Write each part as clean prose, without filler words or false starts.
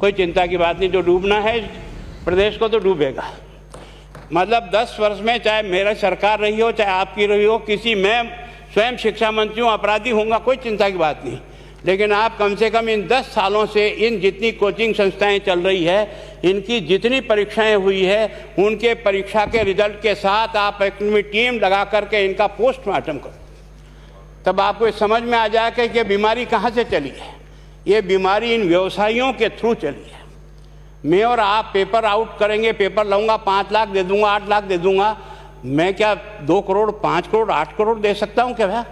कोई चिंता की बात नहीं, जो डूबना है प्रदेश को तो डूबेगा। मतलब 10 वर्ष में चाहे मेरा सरकार रही हो चाहे आपकी रही हो, किसी मैं स्वयं शिक्षा मंत्री हूँ, अपराधी होऊंगा, कोई चिंता की बात नहीं। लेकिन आप कम से कम इन 10 सालों से इन जितनी कोचिंग संस्थाएं चल रही है, इनकी जितनी परीक्षाएं हुई है, उनके परीक्षा के रिजल्ट के साथ आप एक टीम लगा करके इनका पोस्टमार्टम करो, तब आपको समझ में आ जाएगा कि ये बीमारी कहाँ से चली है। ये बीमारी इन व्यवसायियों के थ्रू चली है। मैं और आप पेपर आउट करेंगे, पेपर लाऊंगा, 5 लाख दे दूंगा, 8 लाख दे दूंगा, मैं क्या 2 करोड़ 5 करोड़ 8 करोड़ दे सकता हूँ क्या भैया?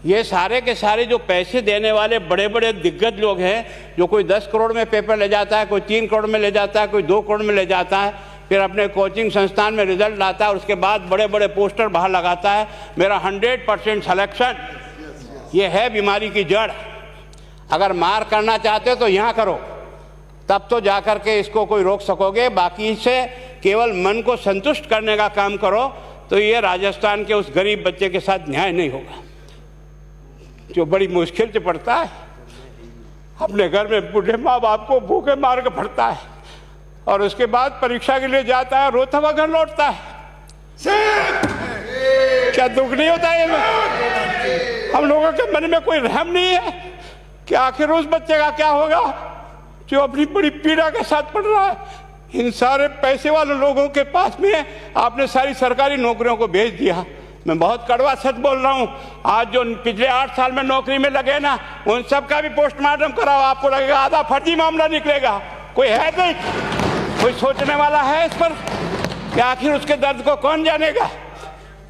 ये सारे के सारे जो पैसे देने वाले बड़े बड़े दिग्गज लोग हैं, जो कोई 10 करोड़ में पेपर ले जाता है, कोई 3 करोड़ में ले जाता है, कोई 2 करोड़ में ले जाता है, फिर अपने कोचिंग संस्थान में रिजल्ट लाता है और उसके बाद बड़े बड़े पोस्टर बाहर लगाता है, मेरा 100% सिलेक्शन। ये है बीमारी की जड़। अगर मार करना चाहते हो तो यहाँ करो, तब तो जाकर के इसको कोई रोक सकोगे। बाकी से केवल मन को संतुष्ट करने का काम करो तो ये राजस्थान के उस गरीब बच्चे के साथ न्याय नहीं होगा, जो बड़ी मुश्किल से पढ़ता है, अपने घर में बूढ़े माँ बाप को भूखे मार के पढ़ता है और उसके बाद परीक्षा के लिए जाता है, रोता हुआ घर लौटता है। क्या दुख नहीं होता है? हम लोगों के मन में कोई रहम नहीं है कि आखिर उस बच्चे का क्या होगा जो अपनी बड़ी पीड़ा के साथ पढ़ रहा है। इन सारे पैसे वाले लोगों के पास में आपने सारी सरकारी नौकरियों को भेज दिया। मैं बहुत कड़वा सच बोल रहा हूँ। आज जो पिछले 8 साल में नौकरी में लगे ना, उन सब का भी पोस्टमार्टम कराओ, आपको लगेगा आधा फर्जी मामला निकलेगा। कोई है नहीं, कोई सोचने वाला है इस पर कि आखिर उसके दर्द को कौन जानेगा,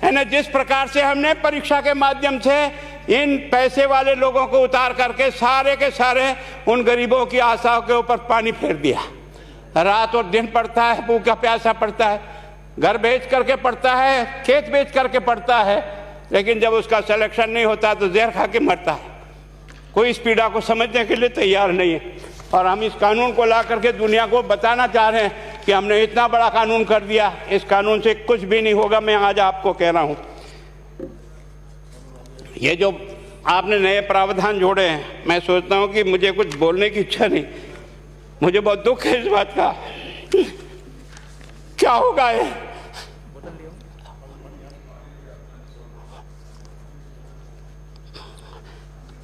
है ना। जिस प्रकार से हमने परीक्षा के माध्यम से इन पैसे वाले लोगों को उतार करके सारे के सारे उन गरीबों की आशाओं के ऊपर पानी फेर दिया। रात और दिन पढ़ता है, भूखा प्यासा पढ़ता है, घर बेच करके पढ़ता है, खेत बेच करके पढ़ता है, लेकिन जब उसका सिलेक्शन नहीं होता तो जहर खा के मरता है। कोई इस पीड़ा को समझने के लिए तैयार नहीं है। और हम इस कानून को ला करके दुनिया को बताना चाह रहे हैं कि हमने इतना बड़ा कानून कर दिया, इस कानून से कुछ भी नहीं होगा। मैं आज आपको कह रहा हूँ, ये जो आपने नए प्रावधान जोड़े हैं, मैं सोचता हूँ कि मुझे कुछ बोलने की इच्छा नहीं, मुझे बहुत दुख है इस बात का। क्या होगा ये?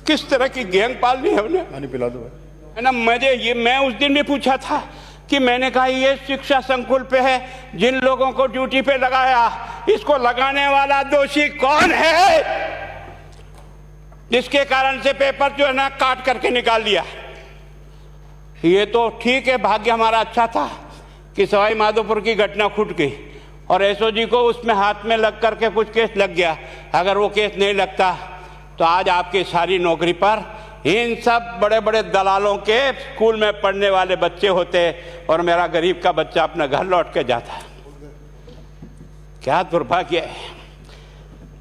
किस तरह की गैंग पालनी है उन्हें? पानी पिला दो, है ना। मैं उस दिन भी पूछा था कि मैंने कहा ये शिक्षा संकुल पे है, जिन लोगों को ड्यूटी पे लगाया, इसको लगाने वाला दोषी कौन है, जिसके कारण से पेपर जो है ना काट करके निकाल दिया। ये तो ठीक है, भाग्य हमारा अच्छा था कि सवाई माधोपुर की घटना फूट गई और एसओजी को उसमें हाथ में लग करके कुछ केस लग गया। अगर वो केस नहीं लगता तो आज आपकी सारी नौकरी पर इन सब बड़े बड़े दलालों के स्कूल में पढ़ने वाले बच्चे होते और मेरा गरीब का बच्चा अपना घर लौट के जाता। क्या दुर्भाग्य है।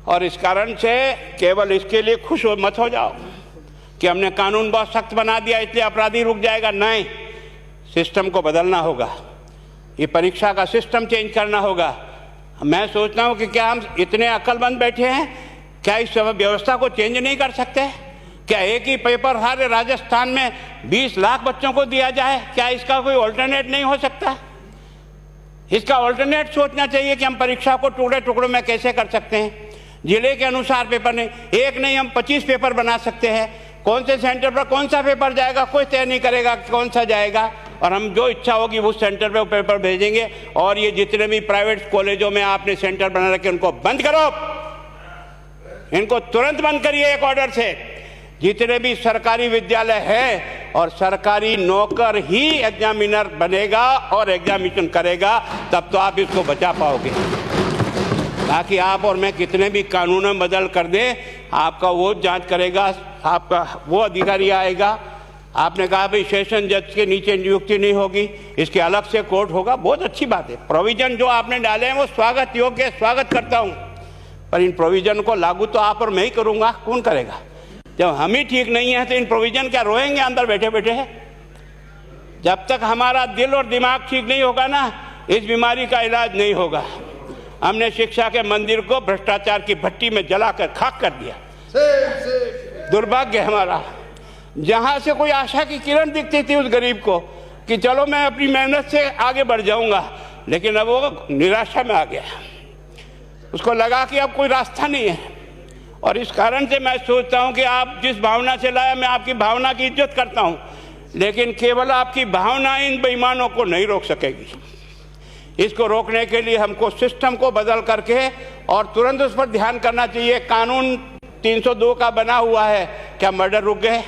और इस कारण से केवल इसके लिए खुश मत हो जाओ कि हमने कानून बहुत सख्त बना दिया इसलिए अपराधी रुक जाएगा। नहीं, सिस्टम को बदलना होगा, ये परीक्षा का सिस्टम चेंज करना होगा। मैं सोचता हूँ कि क्या हम इतने अक्लमंद बैठे हैं, क्या इस व्यवस्था को चेंज नहीं कर सकते? क्या एक ही पेपर हर राजस्थान में 20 लाख बच्चों को दिया जाए? क्या इसका कोई ऑल्टरनेट नहीं हो सकता? इसका ऑल्टरनेट सोचना चाहिए कि हम परीक्षा को टुकड़े टुकड़ों में कैसे कर सकते हैं। जिले के अनुसार पेपर नहीं, एक नहीं हम 25 पेपर बना सकते हैं। कौन से सेंटर पर कौन सा पेपर जाएगा कोई तय नहीं करेगा कौन सा जाएगा, और हम जो इच्छा होगी उस सेंटर पे वो पेपर भेजेंगे। और ये जितने भी प्राइवेट कॉलेजों में आपने सेंटर बना रखे उनको बंद करो, इनको तुरंत बंद करिए एक ऑर्डर से। जितने भी सरकारी विद्यालय है और सरकारी नौकर ही एग्जामिनर बनेगा और एग्जामिनेशन करेगा, तब तो आप इसको बचा पाओगे। ताकि आप और मैं कितने भी कानून बदल कर दें, आपका वो जांच करेगा, आपका वो अधिकारी आएगा। आपने कहा भाई सेशन जज के नीचे नियुक्ति नहीं होगी, इसके अलग से कोर्ट होगा, बहुत अच्छी बात है। प्रोविजन जो आपने डाले हैं वो स्वागत योग्य, स्वागत करता हूँ, पर इन प्रोविजन को लागू तो आप और मैं ही करूँगा, कौन करेगा? जब हम ही ठीक नहीं है तो इन प्रोविजन क्या रोएंगे अंदर बैठे बैठे है? जब तक हमारा दिल और दिमाग ठीक नहीं होगा ना, इस बीमारी का इलाज नहीं होगा। हमने शिक्षा के मंदिर को भ्रष्टाचार की भट्टी में जलाकर खाक कर दिया। दुर्भाग्य हमारा। जहां से कोई आशा की किरण दिखती थी उस गरीब को कि चलो मैं अपनी मेहनत से आगे बढ़ जाऊंगा, लेकिन अब वो निराशा में आ गया। उसको लगा कि अब कोई रास्ता नहीं है। और इस कारण से मैं सोचता हूं कि आप जिस भावना से लाया, मैं आपकी भावना की इज्जत करता हूं, लेकिन केवल आपकी भावना इन बेईमानों को नहीं रोक सकेगी। इसको रोकने के लिए हमको सिस्टम को बदल करके और तुरंत उस पर ध्यान करना चाहिए। कानून 302 का बना हुआ है, क्या मर्डर रुक गए?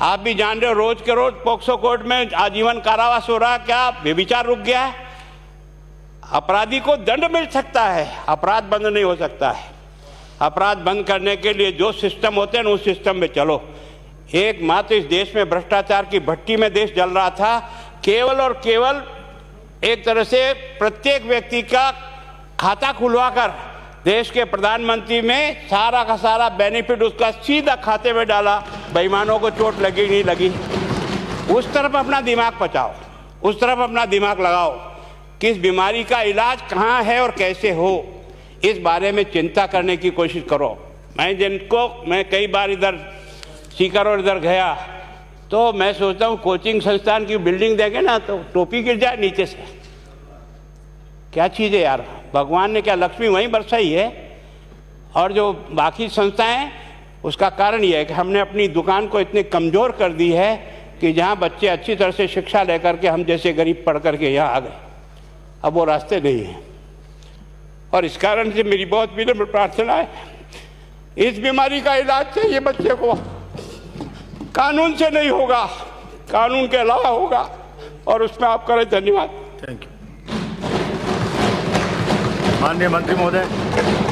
आप भी जान रहे हो, रोज के रोज पोक्सो कोर्ट में आजीवन कारावास हो रहा, क्या व्यभिचार रुक गया है? अपराधी को दंड मिल सकता है, अपराध बंद नहीं हो सकता है। अपराध बंद करने के लिए जो सिस्टम होते हैं उस सिस्टम में चलो। एकमात्र इस देश में भ्रष्टाचार की भट्टी में देश जल रहा था, केवल और केवल एक तरह से प्रत्येक व्यक्ति का खाता खुलवाकर देश के प्रधानमंत्री में सारा का सारा बेनिफिट उसका सीधा खाते में डाला। बेईमानों को चोट लगी नहीं लगी, उस तरफ अपना दिमाग बचाओ, उस तरफ अपना दिमाग लगाओ। किस बीमारी का इलाज कहाँ है और कैसे हो, इस बारे में चिंता करने की कोशिश करो। मैं कई बार इधर सीकर और इधर गया तो मैं सोचता हूँ कोचिंग संस्थान की बिल्डिंग देखें ना तो टोपी गिर जाए नीचे से। क्या चीज़ है यार, भगवान ने क्या लक्ष्मी वहीं बरसाई है? और जो बाकी संस्थाएं, उसका कारण यह है कि हमने अपनी दुकान को इतनी कमज़ोर कर दी है कि जहाँ बच्चे अच्छी तरह से शिक्षा लेकर के हम जैसे गरीब पढ़ करके यहाँ आ गए, अब वो रास्ते नहीं हैं। और इस कारण से मेरी बहुत विनम्र प्रार्थना है, इस बीमारी का इलाज चाहिए बच्चे को, कानून से नहीं होगा, कानून के अलावा होगा। और उसमें आप करें। धन्यवाद। Thank you. माननीय मंत्री महोदय।